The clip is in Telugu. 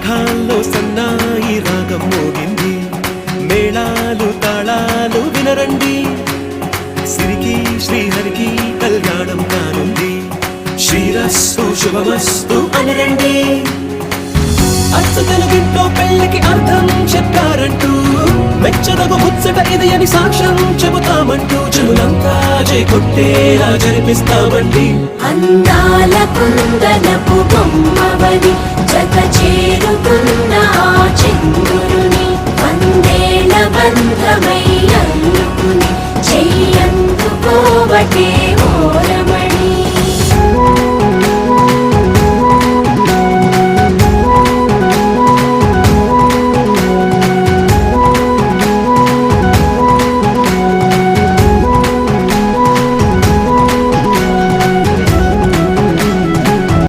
మేఘాల్లో సన్నాయి రాగం మోగింది, మేళాలు తాళాలు వినరండి, సిరికి శ్రీహరికి కళ్యాణం కానుంది, శ్రీరస్తు శుభమస్తు అనరండి. అచ్చు తెలుగింట్లో పెళ్లికి అర్థం చెప్పారంటూ, మెచ్చదగు ముచ్చట ఇది అని సాక్ష్యం చెబుతామంటూ, జనులంతా జై కొట్టేలా జరిపిస్తామండి. అందాల కుందనపు బొమ్మవని జత చేరుకున్న ఆ చంద్రుని, వందేళ్ల బంధమై అల్లుకుని చెయ్యందుకోవటే ఓర